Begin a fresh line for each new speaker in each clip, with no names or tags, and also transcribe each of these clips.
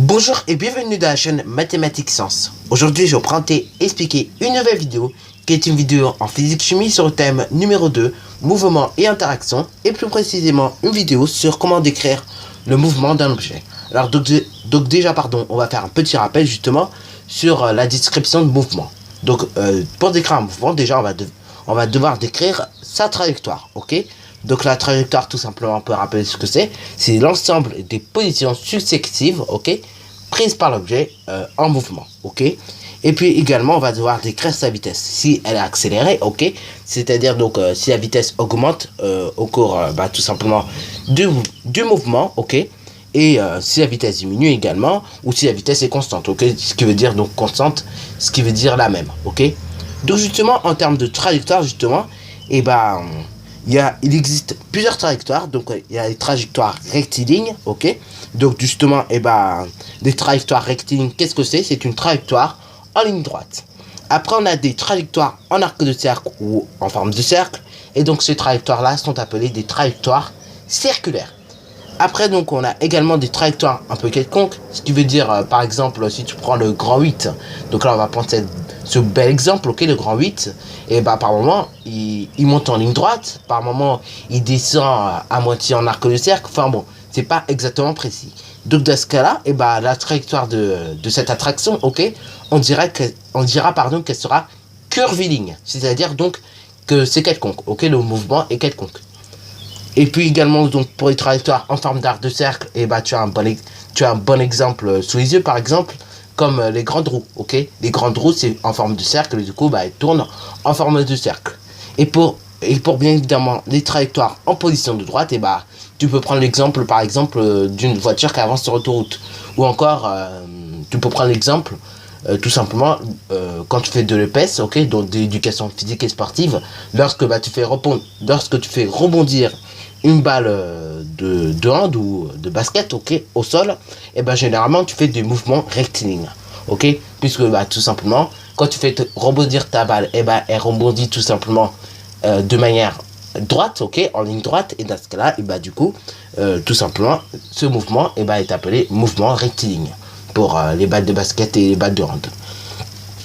Bonjour et bienvenue dans la chaîne Mathématiques Sciences. Aujourd'hui, je vais vous présenter et expliquer une nouvelle vidéo qui est une vidéo en physique-chimie sur le thème numéro 2, mouvement et interaction, et plus précisément une vidéo sur comment décrire le mouvement d'un objet. Alors donc déjà, on va faire un petit rappel justement sur la description de mouvement. Donc pour décrire un mouvement, déjà on va devoir décrire sa trajectoire, ok? Donc la trajectoire, tout simplement, on peut rappeler ce que c'est l'ensemble des positions successives, ok, prises par l'objet en mouvement, ok. Et puis également, on va devoir décrire sa vitesse, si elle est accélérée, ok, c'est-à-dire donc si la vitesse augmente au cours, tout simplement, du mouvement, ok, et si la vitesse diminue également, ou si la vitesse est constante, ok, ce qui veut dire donc constante, ce qui veut dire la même, ok. Donc justement, en termes de trajectoire, justement, et il existe plusieurs trajectoires. Donc il y a les trajectoires rectilignes, ok. Donc justement, les trajectoires rectilignes, qu'est-ce que c'est? C'est une trajectoire en ligne droite. Après, on a des trajectoires en arc de cercle ou en forme de cercle, et donc ces trajectoires là sont appelées des trajectoires circulaires. Après, donc, on a également des trajectoires un peu quelconques, ce qui veut dire, par exemple, si tu prends le grand 8, donc là, on va prendre ce bel exemple, ok, le grand 8, et par moment, il monte en ligne droite, par moment, il descend à moitié en arc de cercle, enfin bon, c'est pas exactement précis. Donc, dans ce cas-là, la trajectoire de cette attraction, ok, on dira qu'elle sera curviligne, c'est-à-dire donc que c'est quelconque, ok, le mouvement est quelconque. Et puis également, donc, pour les trajectoires en forme d'arc de cercle, tu as un bon exemple sous les yeux, par exemple, comme les grandes roues, ok. Les grandes roues, c'est en forme de cercle, et du coup, elles tournent en forme de cercle. Et pour bien évidemment, les trajectoires en position de droite, tu peux prendre l'exemple, par exemple, d'une voiture qui avance sur l'autoroute. Ou encore, tu peux prendre l'exemple, tout simplement, quand tu fais de l'EPS, ok, donc d'éducation physique et sportive, lorsque tu fais rebondir une balle de hand ou de basket, ok, au sol, généralement tu fais des mouvements rectilignes, ok, puisque tout simplement, quand tu fais rebondir ta balle, elle rebondit tout simplement de manière droite, ok, en ligne droite, et dans ce cas-là, du coup, tout simplement, ce mouvement est appelé mouvement rectiligne pour les balles de basket et les balles de hand.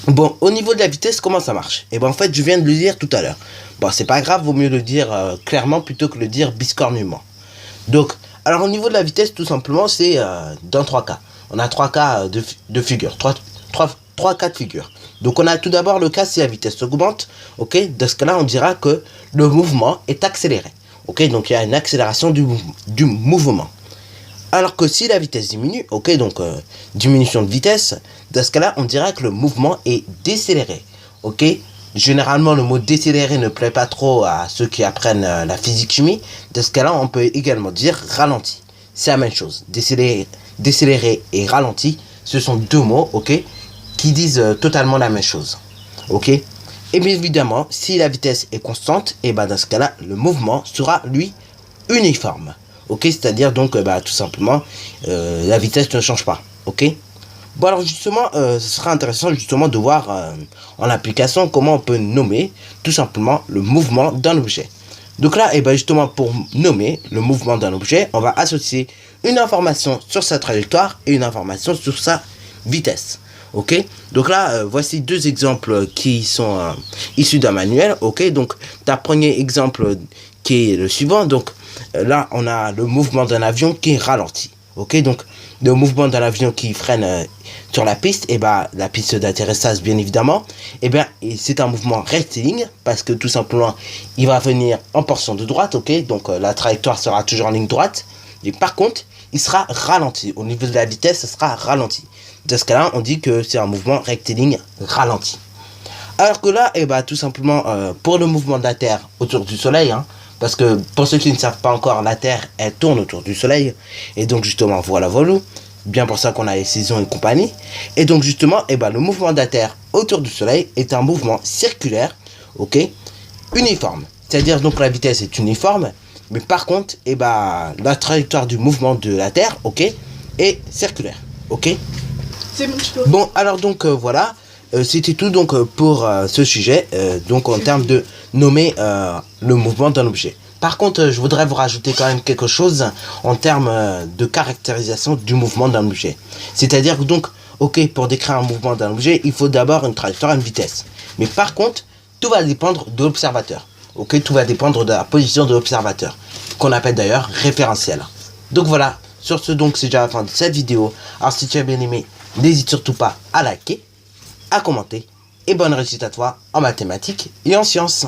Bon, au niveau de la vitesse, comment ça marche? En fait, je viens de le dire tout à l'heure. Bon, c'est pas grave, vaut mieux le dire clairement plutôt que le dire biscornument. Donc, alors au niveau de la vitesse, tout simplement, c'est dans 3 cas. On a 3 cas de figure, 3 cas de figure. Donc, on a tout d'abord le cas si la vitesse augmente, ok. Dans ce cas-là, on dira que le mouvement est accéléré, ok. Donc, il y a une accélération du mouvement. Alors que si la vitesse diminue, ok, donc diminution de vitesse, dans ce cas-là, on dira que le mouvement est décéléré, ok. Généralement, le mot décéléré ne plaît pas trop à ceux qui apprennent la physique-chimie. Dans ce cas-là, on peut également dire ralenti. C'est la même chose. Décéléré et ralenti, ce sont deux mots, ok, qui disent totalement la même chose, ok. Et bien évidemment, si la vitesse est constante, dans ce cas-là, le mouvement sera, lui, uniforme. Ok, c'est-à-dire donc tout simplement la vitesse ne change pas, ok. Bon, alors justement ce sera intéressant justement de voir en application comment on peut nommer tout simplement le mouvement d'un objet. Donc là, justement, pour nommer le mouvement d'un objet, on va associer une information sur sa trajectoire et une information sur sa vitesse, ok. Donc là, voici deux exemples qui sont issus d'un manuel, ok. Donc, ta premier exemple qui est le suivant, donc là, on a le mouvement d'un avion qui est ralenti. Ok, donc le mouvement d'un avion qui freine sur la piste, la piste d'atterrissage, bien évidemment, c'est un mouvement rectiligne parce que tout simplement, il va venir en portion de droite. Ok, donc la trajectoire sera toujours en ligne droite. Et par contre, il sera ralenti. Au niveau de la vitesse, ce sera ralenti. Dans ce cas-là, on dit que c'est un mouvement rectiligne ralenti. Alors que là, tout simplement, pour le mouvement de la Terre autour du Soleil, parce que pour ceux qui ne savent pas encore, la Terre, elle tourne autour du Soleil. Et donc justement, voilà. Bien pour ça qu'on a les saisons et compagnie. Et donc justement, le mouvement de la Terre autour du Soleil est un mouvement circulaire, ok, uniforme. C'est-à-dire donc la vitesse est uniforme. Mais par contre, la trajectoire du mouvement de la Terre, ok, est circulaire, ok.
C'est bon,
bon, alors donc voilà. C'était tout donc pour ce sujet, donc en termes de nommer le mouvement d'un objet. Par contre, je voudrais vous rajouter quand même quelque chose en termes de caractérisation du mouvement d'un objet. C'est-à-dire que donc, ok, pour décrire un mouvement d'un objet, il faut d'abord une trajectoire et une vitesse. Mais par contre, tout va dépendre de l'observateur. Ok, tout va dépendre de la position de l'observateur, qu'on appelle d'ailleurs référentiel. Donc voilà, sur ce donc c'est déjà la fin de cette vidéo. Alors si tu as bien aimé, n'hésite surtout pas à liker, à commenter, et bonne réussite à toi en mathématiques et en sciences.